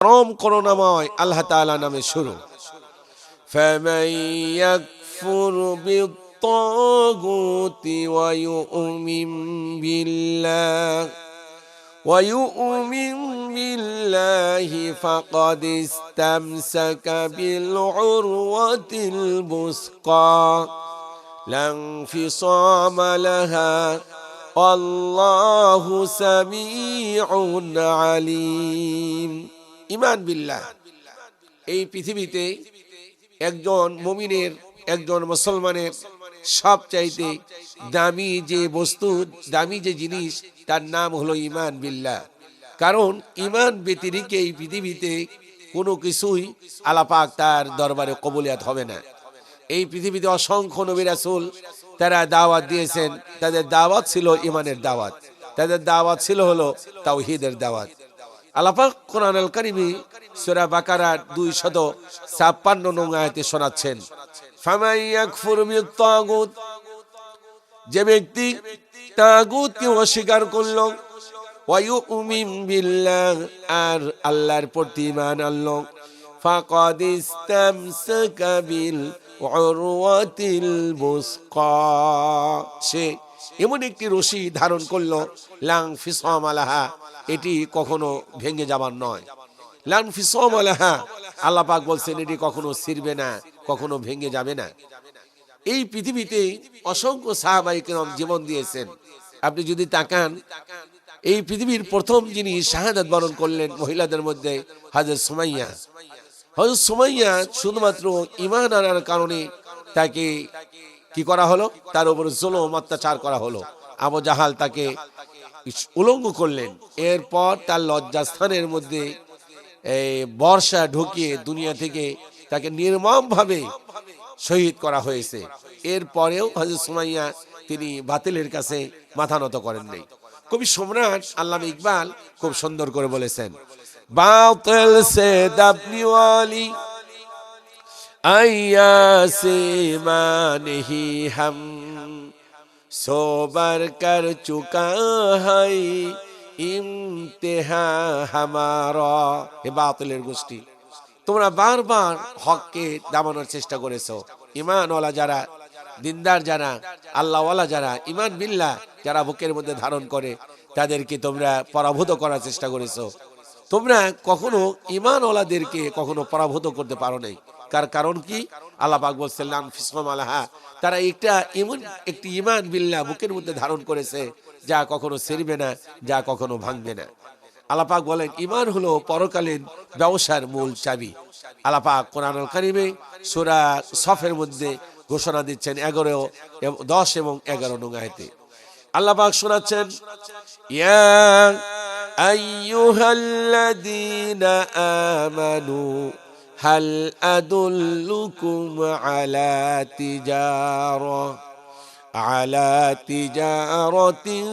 পরম করুণাময় আল্লাহ তাআলা নামে শুরু। ফামান ইয়াকফুর বিত-তাগুতি ويؤمن بالله فقد استمسك بالعروة الوثقى لا انفصام لها والله سميع عليم। ঈমান বিল্লাহ, এই পৃথিবীতে একজন মুমিনের, একজন মুসলমানের সবচাইতে দামি যে বস্তু, দামি যে জিনিস, তার নাম হলো ঈমান বিল্লাহ। কারণ ঈমান ব্যতিরেকে এই পৃথিবীতে কোনো কিছুই আল্লাহ পাক তার দরবারে কবুলিয়াত হবে না। এই পৃথিবীতে অসংখ্য নবী রাসূল তারা দাওয়াত দিয়েছেন। তাদের দাওয়াত ছিল ঈমানের দাওয়াত, তাদের দাওয়াত ছিল হলো তাওহীদের দাওয়াত। আল্লাহ পাক কোরআনুল কারীমে সূরা বাকারার 256 নং আয়াতে শোনাচ্ছেন, ফামান ইয়াকফুর বিত-তাগুত, যে ব্যক্তি তাগুতকে অস্বীকার করলো, ওয়া ইউমিন বিল্লাহ, আর আল্লাহর প্রতি ঈমান আনলো, ফাকাদ ইসতামসাকা বিল উরওয়াতিল বুসকা, সে এমন একটি রশি ধারণ করলো, লা ইনফিসাম লাহা, এটি কখনো ভেঙে যাবার নয়। লা ইনফিসাম লাহা, আল্লাহ পাক বলছেন এটি কখনো ছিঁড়বে না, কখনো ভেঙে যাবে না। এই পৃথিবীতে অসংখ্য সাহাবায়ে কেরাম জীবন দিয়েছেন। আপনি যদি তাকান, এই পৃথিবীর প্রথম যিনি শাহাদাত বরণ করলেন মহিলাদের মধ্যে হযরত সুমাইয়া। হযরত সুমাইয়া শুধুমাত্র ঈমান আনার কারণে তাকে কি করা হলো, তার উপর জুলুম অত্যাচার করা হলো। আবু জাহাল তাকে উলঙ্গ করলেন। এরপর তার লজ্জাস্থানের মধ্যে বর্ষা ঢুকিয়ে দুনিয়া থেকে তাকে নির্মমভাবে শহীদ করা হয়েছে। এরপরেও হযরত সুমাইয়া তিনি বাতিলের কাছে মাথা নত করেন নাই। কবি সম্রাট আল্লামা ইকবাল খুব সুন্দর করে বলেছেন, বাতিল সে দাবনি ওয়ালি আইয়া সে মানহি হাম সোবার কর চুকা হাই ইমতিহা হামারা। হে বাতিলের গোষ্ঠী, তোমরা বারবার হককে দাবানোর চেষ্টা করেছো। ঈমানওয়ালা যারা, দিনদার যারা, আল্লাহওয়ালা যারা, ঈমান বিল্লাহ যারা বুকের মধ্যে ধারণ করে, তাদেরকে তোমরা পরাভূত করার চেষ্টা করেছো। তোমরা কখনো ঈমানওয়ালাদেরকে কখনো পরাভূত করতে পারো নাই। কারণ কি? আল্লাহ পাক বলছেন লা ইনফিসাম লাহা, তারা এমন একটি ঈমান বিল্লাহ বুকের মধ্যে ধারণ করেছে যা কখনো ছিঁড়বে না, যা কখনো ভাঙবে না। আল্লাহ পাক বলেন ঈমান হলো পরকালীন ব্যবসার মূল চাবি। আল্লাহ পাক কোরআনুল কারীমে সূরা সফের মধ্যে ঘোষণা দিচ্ছেন 10 এবং 11 নং আয়াতে। আল্লাহ পাক শোনাচ্ছেন, ইয়া আইয়ুহাল্লাযীনা আমানু হাল আদুল্লুকুম আলা তিজারাতিন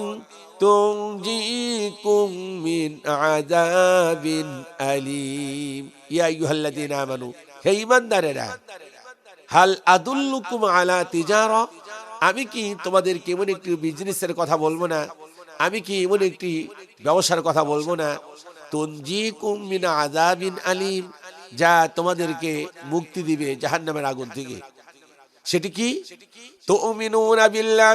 তুনজিকুম মিন আযাবিন আলীম। ইয়া আইয়ুহাল্লাযীনা আমানু, হে ঈমানদারেরা, হাল আদুল্লুকুম আলা তিজারা, আমি কি তোমাদেরকে এমন একটি বিজনেসের কথা বলবো না, আমি কি এমন একটি ব্যবসার কথা বলবো না, তুনজিকুম মিন আযাবিন আলীম, যা তোমাদেরকে মুক্তি দিবে জাহান্নামের আগুন থেকে। সেটি কি? তুমিনুনা বিল্লাহ,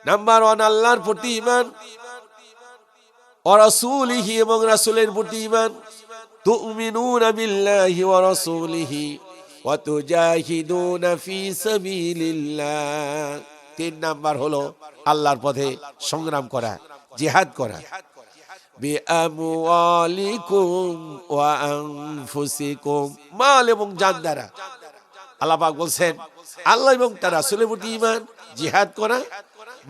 নাম্বার 1 আল্লাহর প্রতি ঈমান, ওয়া রাসূলিহি, এবং রাসূলের প্রতি ঈমান। তুমিনুনা বিল্লাহি ওয়া রাসূলিহি ওয়া তুজাহিদুনা ফি সাবিলিল্লাহ। 3 নাম্বার হলো আল্লাহর পথে সংগ্রাম করা, জিহাদ করা। বিআমওয়ালিকুম ওয়া আনফুসিকুম, মাল এবং জান দ্বারা। আল্লাহ পাক বলছেন আল্লাহ এবং তার রাসূলের প্রতি ঈমান, জিহাদ করা,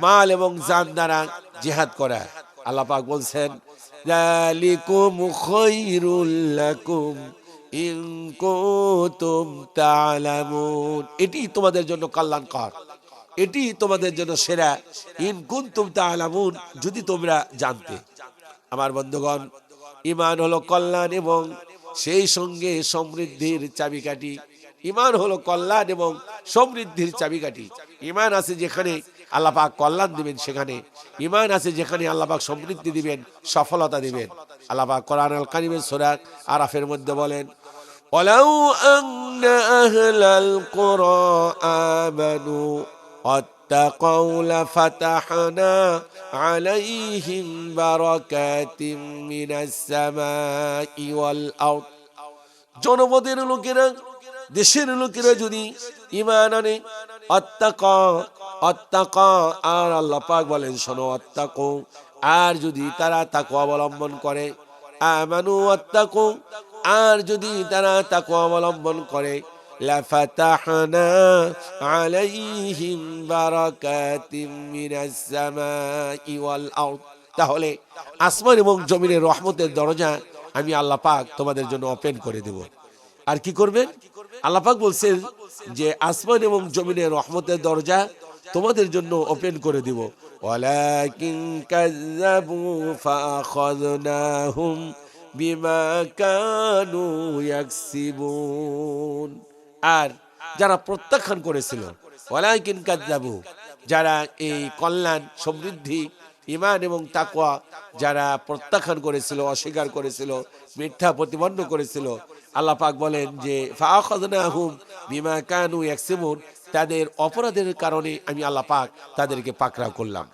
মাল এবং জান দ্বারা জিহাদ করা। আল্লাহ পাক বলছেন যালিকুম খায়রুল লাকুম ইন কুনতুম তা'লামুন, এটি তোমাদের জন্য কল্যাণকর, এটি তোমাদের জন্য সেরা। ইন কুনতুম তা'লামুন, যদি তোমরা জানতে। আমার বন্ধুগণ, ঈমান হলো কল্যাণ এবং সেই সঙ্গে সমৃদ্ধির চাবিকাঠি। ঈমান হলো কল্যাণ এবং সমৃদ্ধির চাবিকাঠি। ঈমান আছে যেখানে আল্লাহ পাক কল্যাণ দিবেন সেখানে, ঈমান আছে যেখানে আল্লাহ পাক সমৃদ্ধি দিবেন, সফলতা দিবেন। আল্লাহ পাক কোরআনুল কারীমের সূরা আরাফের মধ্যে বলেন, ওয়ালাউ আন্না আহলাল কুরা আমানু ওয়াত্তাকাউ লাফাতাহনা আলাইহিম বারাকাতিম মিনাস সামাই ওয়াল আরদ। জনপদের লোকেরা, দেশের লোকেরা যদি ঈমান আনে, অত্তাকা, আর আল্লাহ পাক বলেন শোনো অত্তাকু, আর যদি তারা তাকওয়া অবলম্বন করে, আমানু ওয়াত্তাকু, আর যদি তারা তাকওয়া অবলম্বন করে, লাফাতাহনা আলাইহিম বারাকাতিম মিনাস সামাই ওয়াল আরদ, তাহলে আসমান এবং জমিনের রহমতের দরজা আমি আল্লাহ পাক তোমাদের জন্য ওপেন করে দেব। আর কি করবেন? আল্লাহ পাক বলছেন যে আসমান এবং জমিনের রহমতের দরজা তোমাদের জন্য ওপেন করে দিব। ওয়ালাকিন কাযযাবু ফাআখাযনাহুম বিমা কানু ইয়াকসিবুন, আর যারা প্রত্যাখ্যান করেছিল, ওয়ালাকিন কাযযাবু, যারা এই কল্যাণ, সমৃদ্ধি, ঈমান এবং তাকওয়া যারা প্রত্যাখ্যান করেছিল, অস্বীকার করেছিল, মিথ্যা প্রতিপন্ন করেছিল, আল্লাহ পাক বলেন যে ফাআখাযনাহুম বিমা কানু ইয়াকসিবুন, তাদের অপরাধের কারণে আমি আল্লাহ পাক তাদেরকে পাকড়াও করলাম।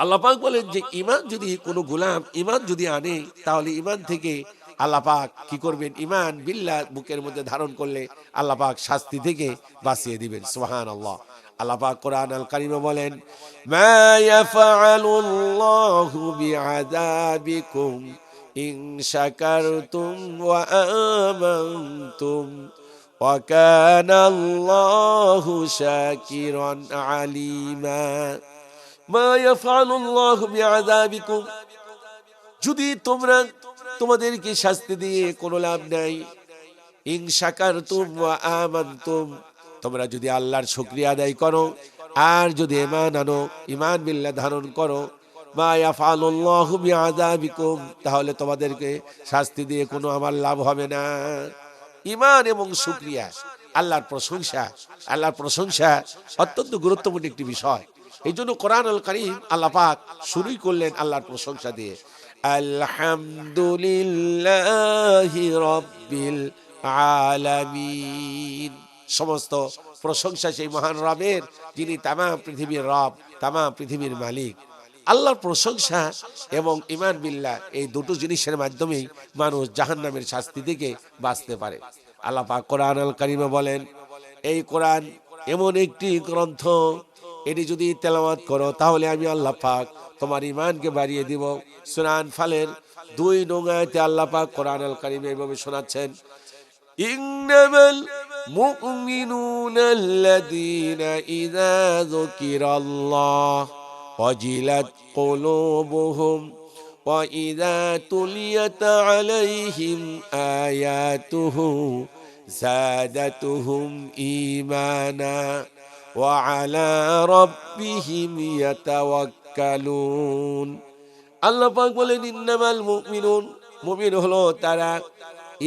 আল্লাহ পাক বলেন যে ঈমান যদি কোনো গোলাম ঈমান যদি আনে, তাহলে ঈমান থেকে আল্লাহ পাক কি করবেন? ঈমান বিল্লাহ বুকের মধ্যে ধারণ করলে আল্লাহ পাক শাস্তি থেকে বাঁচিয়ে দিবেন। সুবহানাল্লাহ। আল্লাহ পাক কোরআনুল কারীমে বলেন, মা ইয়াফআলুল্লাহু বিআযাবিকুম ইন শাকারতুম ওয়া আমানতুম ওয়া কানাল্লাহু শাকিরান আলিমা। মা ইয়াফআলুল্লাহু বিআযাবিকুম, যদি তোমরা, তোমাদেরকে শাস্তি দিয়ে কোনো লাভ নাই, ইন শাকারতুম ওয়া আমানতুম, তোমরা যদি আল্লাহর শুকরিয়া আদায় করো আর যদি ঈমান আনো, ঈমান বিল্লাহ ধারণ করো, মা ইয়াফআলুল্লাহু বিআযাবিকুম, তাহলে তোমাদেরকে শাস্তি দিয়ে কোনো আমার লাভ হবে না। ঈমান এবং শুকরিয়া, আল্লাহর প্রশংসা, আল্লাহর প্রশংসা অত্যন্ত গুরুত্বপূর্ণ একটি বিষয়। এই জন্য কোরআনুল কারীম আল্লাহ পাক শুরুই করলেন আল্লাহর প্রশংসা দিয়ে, আলহামদুলিল্লাহি রাব্বিল আলামিন। সমস্ত প্রশংসা সেই মহান রবের, যিনি তামাম পৃথিবীর রব, তামাম পৃথিবীর মালিক। আল্লাহর প্রশংসা এবং ঈমান বিল্লাহ, এই দুটো জিনিসের মাধ্যমেই মানুষ জাহান্নামের শাস্তি থেকে বাঁচতে পারে। আল্লাহ পাক কোরআনুল কারীমে বলেন, এই কোরআন এমন একটি গ্রন্থ, এটি যদি তেলাওয়াত করো তাহলে আমি আল্লাহ পাক তোমার ঈমানকে বাড়িয়ে দিব। সূরা আনফালের 2 নং আয়াতে আল্লাহ পাক কোরআনুল কারীমে এভাবে শোনাচ্ছেন, ইন্নামাল মুমিনুনা আল্লাযীনা ইযা যুকিরাল্লাহ ওয়াজিলাত কুলুবুহুম ওয়া ইযা তুলিয়াত আলাইহিম আয়াতুহু যাদাতুহুম ঈমানা ওয়া আলা রাব্বিহিম ইয়াতাওয়াক্কালুন। আল্লাহ পাক বলেন, ইন্নামাল মুমিনুন, মুমিন হলো তারা,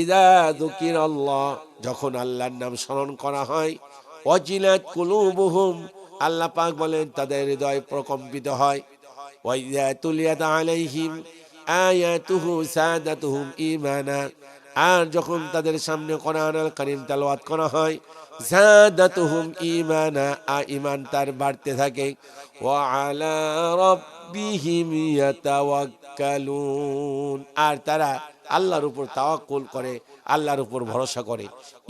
ইযা যুকিরাল্লাহ, যখন আল্লাহর নাম স্মরণ করা হয়, ওয়াজিলাত কুলুবুহুম, আল্লাহ পাক বলেন তাদের হৃদয় প্রকম্পিত হয়, ওয়া ইযা তুলিয়াত আলাইহিম আয়াতুহু যাদাতুহুম ঈমানা, আর যখন তাদের সামনে কোরআনুল কারীম তেলাওয়াত করা হয়, যাদাতুহুম ঈমানা, ঈমান তার বাড়তে থাকে, ওয়া আলা রাব্বিহিম ইয়াতাওয়াক্কালুন, আর তারা আল্লাহর উপর তাওয়াক্কুল করে, আল্লাহর উপর ভরসা করে।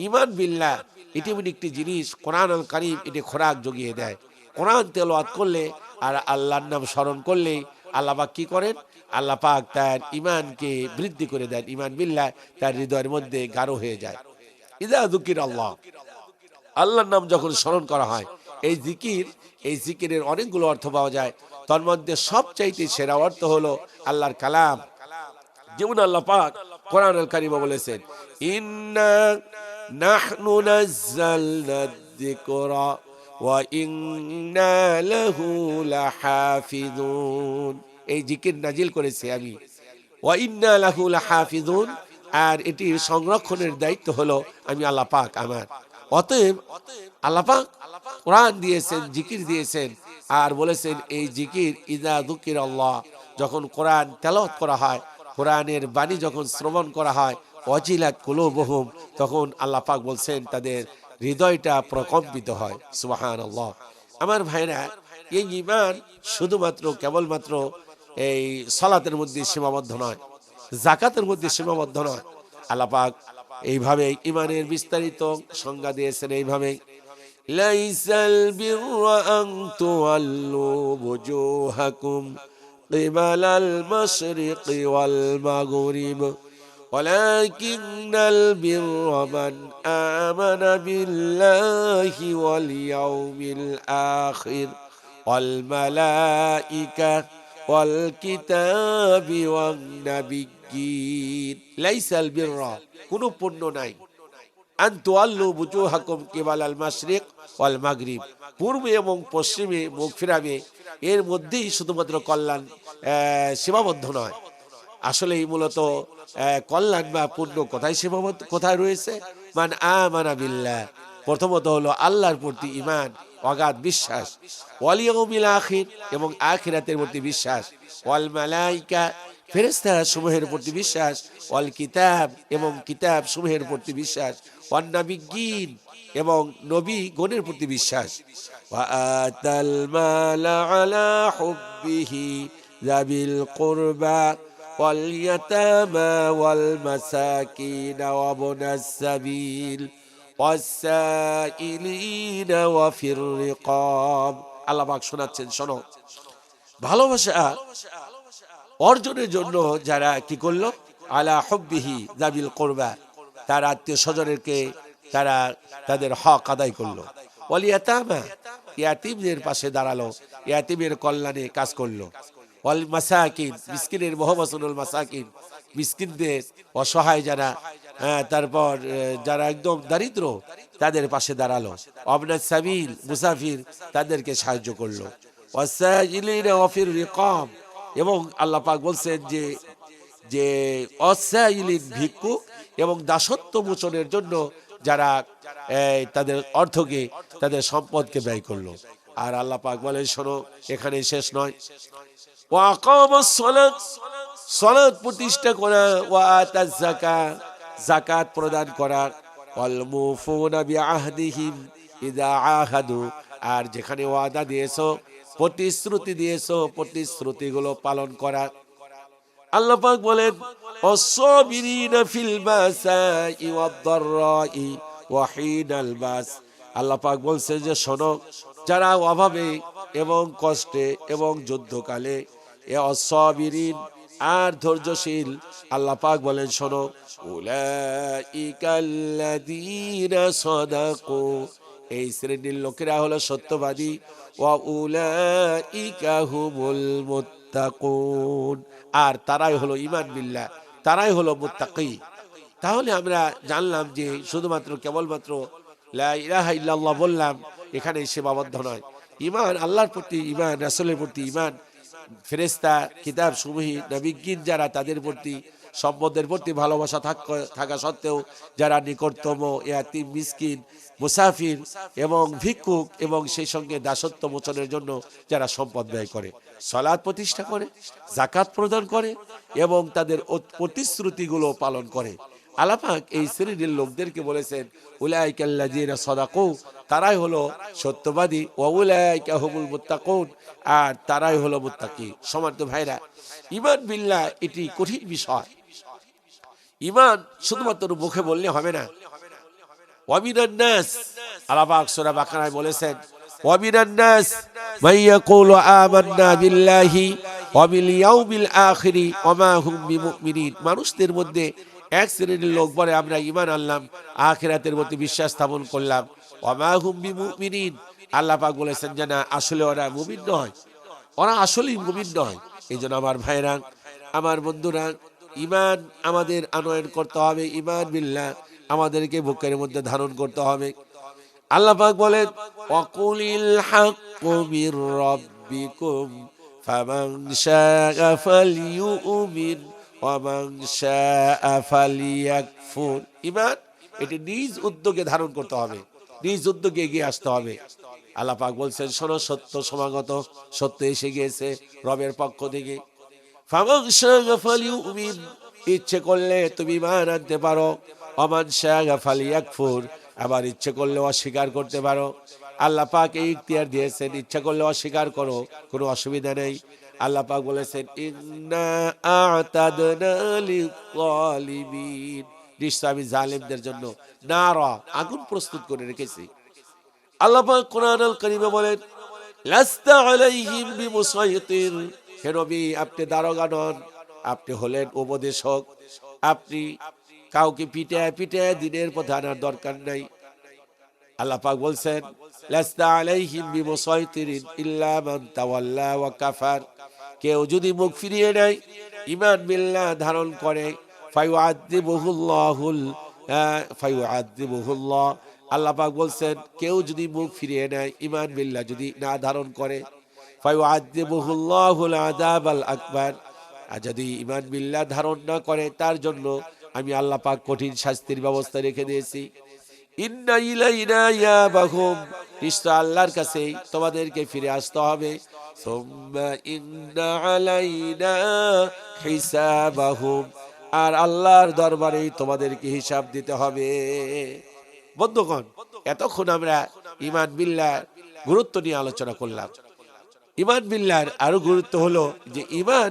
ঈমান বিল্লাহ এটি এমন একটি জিনিস, কোরআনুল কারীম এটি খোরাক জুগিয়ে দেয়। কোরআন তেলাওয়াত করলে আর আল্লাহর নাম স্মরণ করলে আল্লাহ পাক কি করেন? আল্লাহ পাক তার ঈমানকে বৃদ্ধি করে দেন। ঈমান বিল্লাহ তার হৃদয়ের মধ্যে গাঢ় হয়ে যায়। ইযা যুকিরাল্লাহ, আল্লাহর নাম যখন স্মরণ করা হয়, এই জিকিরের অনেকগুলো অর্থ পাওয়া যায়। তার মধ্যে সবচাইতে সেরা অর্থ হলো আল্লাহর কালাম। যেমন আল্লাহ পাক কোরআনুল কারীমে বলেছেন, ইন্না নাহনু নাযালনা যিকরা ওয়া ইন্না লাহু লাহাফিজুন, এই জিকির নাজিল করেছি আমি, ওয়া ইন্না লাহু লাহাফিজুন, আর এটির সংরক্ষণের দায়িত্ব হলো আমি আল্লাহ পাক আমার। অতএব আল্লাহ পাক কোরআন দিয়েছেন, জিকির দিয়েছেন, আর বলেছেন এই জিকির ইযা যুকিরাল্লাহ, যখন কোরআন তেলাওয়াত করা হয় কোরআনের বাণী যখন শ্রবণ করা হয় ওয়াজিলাত কুলুবুহুম, তখন আল্লাহ পাক বলছেন তাদের হৃদয়টা প্রকম্পিত হয়। সুবহানাল্লাহ। আমার ভাইরা, এই ঈমান শুধুমাত্র কেবলমাত্র এই সালাতের মধ্যে সীমাবদ্ধ নয়, যাকাতের মধ্যে সীমাবদ্ধ নয়। আল্লাহ পাক এইভাবে ঈমানের বিস্তারিত সংজ্ঞা দিয়েছেন এইভাবে, লাইসাল বিররা আন তুওয়াল্লু বুজুহাকুম কিবালাল মাশরিকি ওয়াল মাগরিব ولكن البر من آمن بالله واليوم الآخر والملائكة والكتاب والنبيين ليس البر কোনো পুণ্য নাই আন তুওয়াল্লু বুজুহাকুম কিবালাল মাশরিক ওয়াল মাগরিব, পূর্বে এবং পশ্চিমে মুখ ফিরাবে, এর মধ্যেই শুধুমাত্র কল্যাণ সীমাবদ্ধ নয়। আসলে মূলত কল্যাণ বা পুণ্য কোথায় সীমাবদ্ধ, কোথায় রয়েছে? মান আমানা বিল্লাহ, প্রথমত হলো আল্লাহর প্রতি ঈমান, অগাধ বিশ্বাস, ওয়াল ইয়াউমিল আখির, এবং আখিরাতের প্রতি বিশ্বাস, ওয়াল মালাইকা, ফেরেশতা সমূহের প্রতি বিশ্বাস, ওয়াল কিতাব, এবং কিতাব সমূহের প্রতি বিশ্বাস, ওয়ান নাবিয়্যিন, এবং নবী গণের প্রতি বিশ্বাস। ওয়া আতাল মালা আলা হুব্বিহি যাবিল কুরবা ওয়াল ইয়াতামা ওয়াল মাসাকিন ওয়া ইবনাস সাবিল ওয়াস-সাইলিনা ওয়া ফির রিকাব। আল্লাহ পাক শোনাচ্ছেন, শোনো, ভালোবাসা অর্জনের জন্য যারা কি করলো, আলা হুব্বিহি যাবিল কুরবা, তার আত্মীয় স্বজনেরকে তারা তাদের হক আদায় করলো, ওয়াল ইয়াতামা, ইয়াতীমদের পাশে দাঁড়ালো, ইয়াতীমের কল্যাণে কাজ করলো, ওয়াল মাসাকিন, মিসকিনের মহবাসনুল মাসাকিন, মিসকিনদের, অসহায় যারা, তারপর যারা একদম দারিদ্র তাদের পাশে দাঁড়ালো, ইবনাস সাবিল, মুসাফির, তাদেরকে সাহায্য করলো, ওয়াস-সাইলিনা ওয়া ফির রিকাব, এবং আল্লাহ পাক বলছেন যে যে ওয়াস-সাইলিন, ভিক্ষুক, এবং দাসত্ব মোচনের জন্য যারা তাদের অর্থকে, তাদের সম্পদকে ব্যয় করলো। আর আল্লাহ পাক বলেন, শোনো, এখানে শেষ নয়, ওয়া আকামাস সালাত, সালাত প্রতিষ্ঠা করা, ওয়া আতাজ যাকাত, যাকাত প্রদান করা, ওয়াল মুফুনা বিআহদিহিম ইযা আহাদু, আর যেখানে ওয়াদা দিয়েছো, প্রতিশ্রুতি দিয়েছো, প্রতিশ্রুতিগুলো পালন করা। আল্লাহ পাক বলেন, ওয়াস-সাবিরিনা ফিল বাসাই ওয়াদ-দাররাই ওয়া হিনাল বাস। আল্লাহ পাক বলছে যে শোনো, যারা অভাবে এবং কষ্টে এবং যুদ্ধকালে, ওয়াস-সাবিরিন, আর ধৈর্যশীল, আল্লাহ পাক বলেন শোনো, উলাইকাল্লাযীনা সাদাকু, এই শ্রেণীর লোকেরা হলো সত্যবাদী, ওয়া উলাইকা হুমুল মুত্তাকুন, আর তারাই হলো ঈমান বিল্লাহ, তারাই হলো মুত্তাকি। তাহলে আমরা জানলাম যে শুধুমাত্র কেবলমাত্র লা ইলাহা ইল্লাল্লাহ বললাম, এখানে সীমাবদ্ধ নয়। ঈমান, আল্লাহর প্রতি ঈমান, রাসূলের প্রতি ঈমান, ফেরেশতা, কিতাব সমূহ, নবিয়্যিন যারা, তাদের প্রতি, সম্পদের প্রতি ভালোবাসা থাকা সত্ত্বেও যারা নিকটতম ইয়াতীম, মিসকিন, মুসাফির এবং ভিক্ষুক, এবং সেই সঙ্গে দাসত্ব মোচনের জন্য যারা সম্পদ ব্যয় করে, সালাত প্রতিষ্ঠা করে, যাকাত প্রদান করে, এবং তাদের প্রতিশ্রুতিগুলো পালন করে। আল্লাহ পাক এই শ্রেণীর লোকদেরকে বলেছেন, উলাইকাল্লাযীনা সাদাকু, তারাই হলো সত্যবাদী, ওয়া উলাইকা হুমুল মুত্তাকুন, আর তারাই হলো মুত্তাকি। সম্মানিত ভাইরা, ঈমান বিল্লাহ এটি কঠিন বিষয়। ঈমান শুধুমাত্র মুখে বললে হবে না। ওয়া মিনান নাস, আল্লাহ পাক সূরা বাকারায় বলেছেন, ওয়া মিনান নাস মান ইয়াকুলু আমান্না বিল্লাহি ওয়া বিল ইয়াউমিল আখির ওয়া মা হুম বিমুমিনিন। মানুষদের মধ্যে এক শ্রেণীর লোক বলে, আমরা ঈমান আনলাম, আখিরাতের প্রতি বিশ্বাস স্থাপন করলাম, ওয়া মা হুম বিমুমিনিন, আল্লাহ পাক বলেছেন যে না, আসলে ওরা মুমিন নয়, ওরা আসলেই মুমিন নয়। এই জন্য আমার ভাইরা, আমার বন্ধুরা, ঈমান আমাদের আনয়ন করতে হবে, ঈমান বিল্লাহ আমাদেরকে বুকের মধ্যে ধারণ করতে হবে। আল্লাহ পাক বলেন, ওয়াকুলিল হাক্কু মির রাব্বিকুম ফামান শাআ ফালইউমিন ওয়া মান শাআ ফালইয়াকফুর। ঈমান এটি নিজ উদ্যোগে ধারণ করতে হবে, নিজ উদ্যোগে এগিয়ে আসতে হবে। আল্লাহ পাক বলছেন, শোনো, সত্য সমাগত, সত্য এসে গিয়েছে রবের পক্ষ থেকে। ফামান শাআ ফালিউমিন, ইচ্ছে করলে তুমি ঈমান আনতে পারো, ওমান শাআ ফালিয়াকফুর, আবার ইচ্ছে করলে অস্বীকার করতে পারো। আল্লাহ পাক এই ইখতিয়ার দিয়েছেন, ইচ্ছা করলে অস্বীকার করো, কোনো অসুবিধা নেই। আল্লাহ পাক বলেছেন ইন্না আ'তাদনা লিয-যালিমিন, নিশ্চয় আমি জালেমদের জন্য নারা, আগুন প্রস্তুত করে রেখেছি। আল্লাহ পাক কোরআনুল কারীমে বলেন লাস্তা আলাইহিম বিমুসাইতির, হে নবী আপনি দারোগা নন, আপনি হলেন উপদেশক, আপনি কাউকে পিটায় পিটায় দিনের পথে আনার দরকার নাই। আল্লাহ পাক বলছেন লাস্তা আলাইহিম বিমুসাইতিরিন ইল্লা মান তাওয়াল্লা ওয়া কাফার, কেউ যদি মুখ ফিরিয়ে নেয়, ঈমান বিল্লাহ ধারণ করে, ফায়ুআযিবুহুল্লাহ, আল্লাহ পাক বলছেন কেউ যদি মুখ ফিরিয়ে নেয়, ঈমান বিল্লাহ যদি না ধারণ করে, ফায়ুআযিবুহুল্লাহুল আযাবাল আকবার, আর যদি ঈমান বিল্লাহ ধারণ না করে তার জন্য আমি আল্লাহ পাক কঠিন শাস্তির ব্যবস্থা রেখে দিয়েছি। ইন্না ইলাইনা ইয়াবাহুম, নিশ্চয় আল্লাহর কাছে তোমাদেরকে ফিরে আসতে হবে। সুম্মা ইন্না আলাইনা হিসাবাহুম, আর আল্লাহর দরবারে তোমাদেরকে হিসাব দিতে হবে। বন্ধুগণ, এতক্ষণ আমরা ঈমান বিল্লাহ গুরুত্ব নিয়ে আলোচনা করলাম। ঈমান বিল্লাহর আরো গুরুত্ব হলো যে ঈমান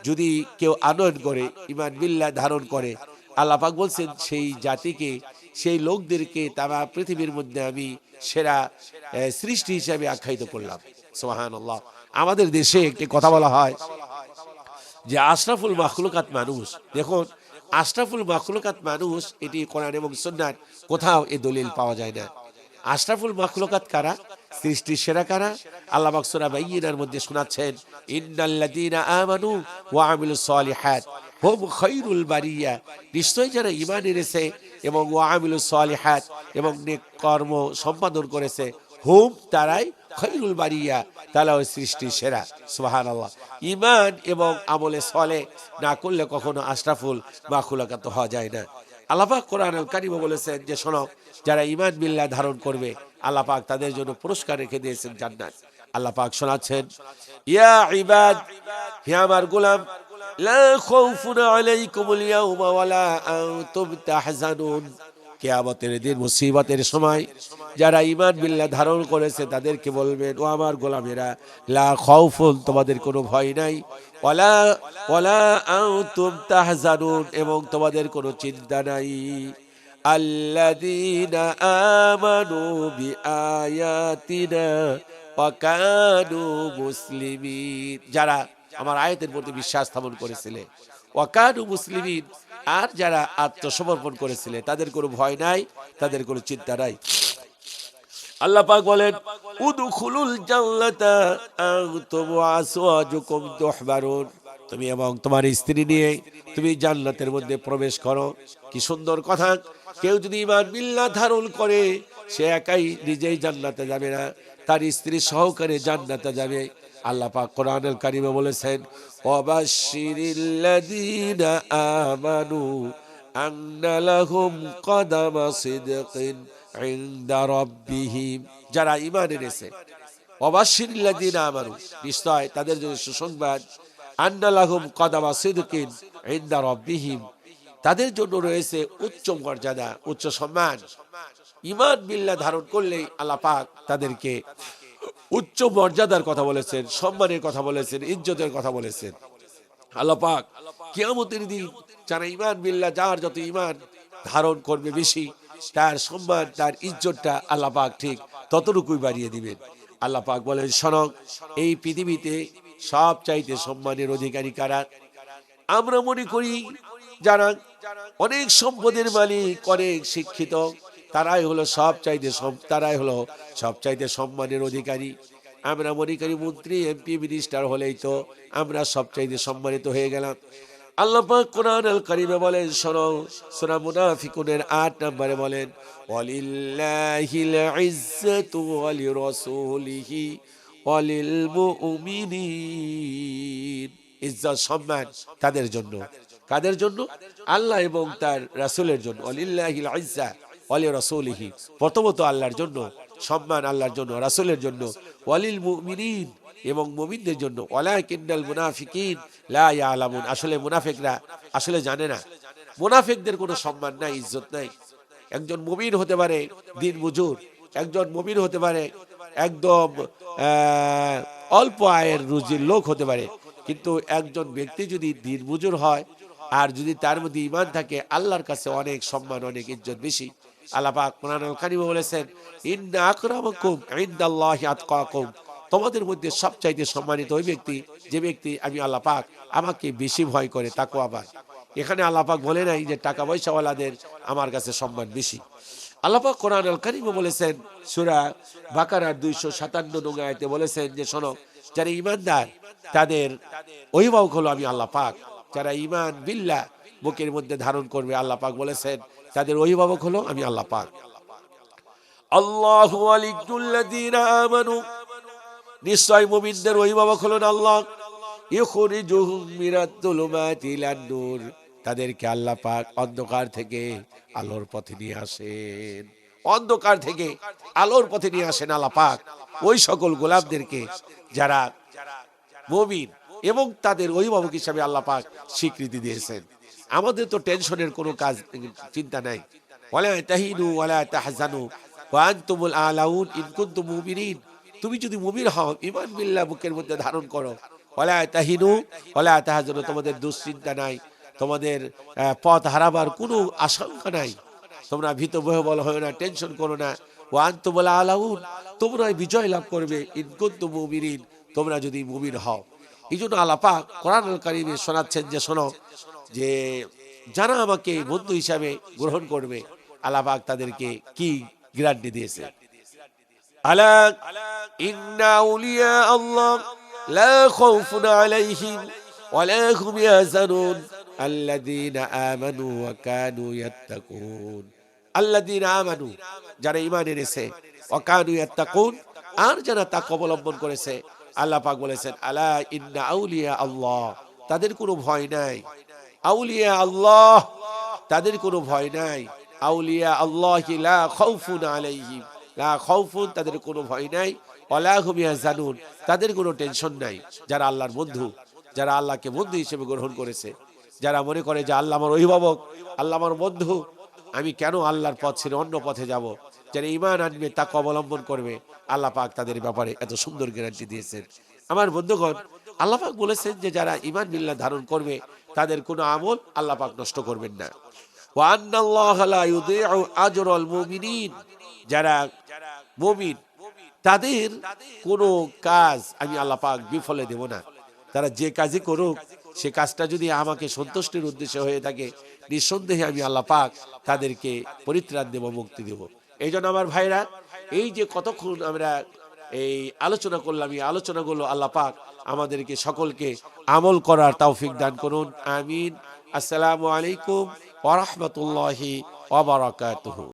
যদি কেউ আনয়ন করে, ঈমান বিল্লাহ ধারণ করে, আল্লাহ পাক বলছেন সেই জাতিকে, সেই লোকদেরকে তারা পৃথিবীর মধ্যে আমি সেরা সৃষ্টি হিসাবে আখ্যায়িত করলাম। সুবহানাল্লাহ। আমাদের দেশে একটি কথা বলা হয় যে আশরাফুল মাখলুকাত মানুষ। দেখুন, আশরাফুল মাখলুকাত মানুষ, এটি কোরআন এবং সুন্নাহর কোথাও এই দলিল পাওয়া যায় না। আশরাফুল মাখলুকাত কারা, সৃষ্টির সেরা কারা? আল্লাহ পাক সূরা বাইয়িনার মধ্যে শোনাচ্ছেন ইন্নাল্লাযীনা আমানু ওয়া আমিলুস সালিহাত হুম খায়রুল বারিয়া, নিশ্চয়ই যারা ঈমান এনেছে এবং ওয়া আমিলুস সালিহাত এবং নেক কর্ম সম্পাদন করেছে, হুম তারাই খায়রুল বারিয়া, তারা ওই সৃষ্টির সেরা। সুবহানাল্লাহ। ঈমান এবং আমলে সালেহ না করলে কখনো আশরাফুল মাখলুকাত হওয়া যায় না। আল্লাহ পাক কোরআনুল কারীমে বলেছেন যে শোনো, যারা ঈমান বিল্লাহ ধারণ করবে আল্লাহ পাক তাদের জন্য পুরস্কার রেখে দিয়েছেন জান্নাত। আল্লাহ পাক শোনাচ্ছেন ইয়া ইবাদ, হে আমার গোলাম, লা খাউফুন আলাইকুমুল ইয়াওমা ওয়ালা আনতুম তাহজানুন, কিয়ামতের দিন মুসিবতের সময় যারা ঈমান বিল্লাহ ধারণ করেছে তাদেরকে বলবেন ও আমার গোলামেরা, লা খাউফুন, তোমাদের কোনো ভয় নাই, ওয়ালা ওয়ালা আনতুম তাহজানুন, এবং তোমাদের কোনো চিন্তা নাই। আল্লাযীনা আমানু বিআয়াতিনা ওয়া কানু মুসলিমিন, যারা আমার আয়াতের প্রতি বিশ্বাস স্থাপন করেছিলেন, ওয়া কানু মুসলিমিন, আর যারা আত্মসমর্পণ করেছিলেন তাদের কোনো ভয় নাই, তাদের কোনো চিন্তা নাই। আল্লাহ পাক বলেন উদখুলুল জান্নাতা আনতুম ওয়া আসওয়াজুকুম তুহবারুন, তুমি এবং তোমার স্ত্রী নিয়ে তুমি জান্নাতের মধ্যে প্রবেশ করো। কি সুন্দর কথা! কেউ যদি ঈমান বিল্লাহ ধারণ করে সে একাই নিজেই জান্নাতে যাবে না, তার স্ত্রী সহকারে জান্নাতে যাবে। আল্লাহ পাক কোরআনুল কারীমে বলেছেন ওয়াবাশশিরিল্লাযীনা আমানু আন্না লাহুম কদামা সিদকিন ইনদা রাব্বিহিম, যারা ঈমান এনেছে, ওয়াবাশশিরিল্লাযীনা আমানু, নিশ্চয় তাদের জন্য সুসংবাদ, আন্না লাহুম কদামা সিদকিন ইনদা রাব্বিহিম, তাদের জন্য রয়েছে উচ্চ মর্যাদা, উচ্চ সম্মান। ঈমান বিল্লাহ ধারণ করলেই আল্লাহ পাক তাদেরকে উচ্চ মর্যাদার কথা বলেছেন, সম্মানের কথা বলেছেন, ইজ্জতের কথা বলেছেন। আল্লাহ পাক কিয়ামতের দিন যারা ঈমান বিল্লাহ, যার যত ঈমান ধারণ করবে বেশি, তার সম্মান, তার ইজ্জতটা আল্লাহ পাক ঠিক ততটুকুই বাড়িয়ে দিবেন। আল্লাহ পাক বলেন শোনো, এই পৃথিবীতে সব চাইতে সম্মানের অধিকারী কারা? আমরা মনে করি যারা অনেক সম্পদের মালিক, অনেক শিক্ষিত, তারাই হলো সব চাইতে সম্মানের অধিকারী। আমরা মনে করি মন্ত্রী, এমপি, মিনিস্টার হলেই তো আমরা সব চাইতে সম্মানিত হয়ে গেলাম। আল্লাহ পাক কোরআনুল কারীমে বলেন শোনো, সূরা মুনাফিকুনের ৮ নম্বরে বলেন ওয়ালিল্লাহিল ইজ্জাতু ওয়ালিরাসূলিহি ওয়ালিল মুমিনিন, ইজ্জত সম্মান তাদের জন্য। কাদের জন্য? আল্লাহ এবং তার রাসূলের জন্য। ওয়ালিল্লাহিল ইজ্জা ওয়ালিরাসূলিহি, প্রথমত আল্লাহর জন্য সম্মান, আল্লাহর জন্য, রাসূলের জন্য। ওয়ালিল মুমিনিন, এবং মুমিনদের জন্য। ওয়ালাকিন্নাল মুনাফিকিন লা ইয়ালামুন, আসলে মুনাফিকরা আসলে জানে না। মুনাফিকদের কোনো সম্মান নাই, ইজ্জত নাই। একজন মুমিন হতে পারে দিন মজুর, একজন মুমিন হতে পারে একদম অল্প আয়ের রুজির লোক হতে পারে, কিন্তু একজন ব্যক্তি যদি দিন মজুর হয় আর যদি তার মধ্যে ঈমান থাকে, আল্লাহর কাছে অনেক সম্মান, অনেক ইজ্জত বেশি। আল্লাহ পাক কোরআনুল কারীমে বলেছেন, ইন্না আকরামাকুম ইনদাল্লাহি আতকাকুম, তোমাদের মধ্যে সবচাইতে সম্মানিত ওই ব্যক্তি যে ব্যক্তি আমি আল্লাহ পাক আমাকে বেশি ভয় করে, তাকওয়াবান। এখানে আল্লাহ পাক বলে নাই যে টাকা পয়সাওয়ালাদের আমার কাছে সম্মান বেশি। আল্লাহ পাক কোরআনুল কারীমে বলেছেন সূরা বাকারার 257 নং আয়াতে বলেছেন যে শোনো, যারা ঈমানদার তাদের অভিভাবক হলো আমি আল্লাহ পাক। যারা ঈমান বিল্লাহ বুকের মধ্যে ধারণ করবে, আল্লাহ পাক বলেছেন তাদের অভিভাবক হলো আমি আল্লাহ পাক। আল্লাহু ওয়ালিয়্যুল্লাযীনা আমানু, নিশ্চয় মুমিনদের অভিভাবক হলেন আল্লাহ। ইখরিজুহুম মিনাজ-যুলুমাতি ইলান-নূর, তাদেরকে আল্লাহ পাক অন্ধকার থেকে আলোর পথে নিয়ে আসেন। অন্ধকার থেকে আলোর পথে নিয়ে আসেন আল্লাহ পাক ওই সকল গোলামদেরকে যারা মুমিন এবং তাদের অভিভাবক হিসাবে আল্লাহ পাক স্বীকৃতি দিয়েছেন। আমাদের তো টেনশনের কোনো কাজ চিন্তা নাই। ওয়ালা তাহিনু ওয়ালা তাহজানু ওয়া আনতুমুল আলাউন ইন কুনতুম মুমিনিন, তুমি যদি মুমিন হও, ঈমান বিল্লাহ বুকের মধ্যে ধারণ করো, ওয়ালা তাহিনু ওয়ালা তাহজানু, তোমাদের দুশ্চিন্তা নাই, তোমাদের পথ হারাবার কোনো আশঙ্কা নাই, তোমরা ভীত ভয়বল হও না, টেনশন করো না। ওয়া আনতুমুল আলাউন, তোমরা বিজয় লাভ করবে, ইন কুনতুম মুমিনিন, তোমরা যদি মুমিন হও। এই জন্য আল্লাহ পাক কোরআনুল কারীমে শোনাচ্ছেন যে শোনো, যে যারা আমাকে বন্ধু হিসাবে গ্রহণ করবে, আল্লাহ পাক তাদেরকে কি গ্যারান্টি দিয়েছে। আলা ইন্না আউলিয়া আল্লাহ লা খাউফুন আলাইহিম ওয়া লা হুম ইয়াহজানুন আল্লাযীনা আমানু ওয়া কানু ইয়াত্তাকুন। আল্লাযীনা আমানু, যারা ঈমান এনেছে, ওয়া কানু ইয়াত্তাকুন, আর যারা তাকওয়া অবলম্বন করেছে। আল্লাহ পাক বলেছেন আলা ইন্না আউলিয়া আল্লাহ, তাদের কোনো ভয় নাই। আউলিয়া আল্লাহ, তাদের কোনো ভয় নাই। আউলিয়া আল্লাহি লা খাউফুন আলাইহিম, লা খাউফুন, তাদের কোনো ভয় নাই, ওয়ালা হুম ইয়াহজানুন, তাদের কোনো টেনশন নাই। যারা আল্লাহর বন্ধু, যারা আল্লাহকে বন্ধু হিসেবে গ্রহণ করেছে, যারা মনে করে যে আল্লাহ আমার অভিভাবক, আল্লাহ আমার বন্ধু, আমি কেন আল্লাহর পথ ছেড়ে অন্য পথে যাব, যারা ঈমান আনবে, তাকওয়া অবলম্বন করবে, আল্লাহ পাক তাদের ব্যাপারে এত সুন্দর গ্যারান্টি দিয়েছেন। আমার বন্ধুগণ, আল্লাহ পাক বলেছেন যে যারা ঈমান বিল্লাহ ধারণ করবে, তাদের কোনো আমল আল্লাহ পাক নষ্ট করবেন না। ওয়া আন্নাল্লাহা লা ইউযীউ আজরাল মুমিনিন, যারা মুমিন তাদের কোনো কাজ আমি আল্লাহ পাক বিফলে দেব না। তারা যে কাজই করুক, সে কাজটা যদি আমাকে সন্তুষ্টির উদ্দেশ্যে হয়ে থাকে, নিঃসন্দেহে আমি আল্লাহ পাক তাদেরকে পরিত্রাণ দেব, মুক্তি দেব। এই জন্য আমার ভাইরা, এই যে কতক্ষণ আমরা এই আলোচনা করলাম, এই আলোচনাগুলো আল্লাহ পাক আমাদেরকে সকলকে আমল করার তৌফিক দান করুন, আমিন। আসসালামু আলাইকুম ওয়া রাহমাতুল্লাহি ওয়া বারাকাতুহু।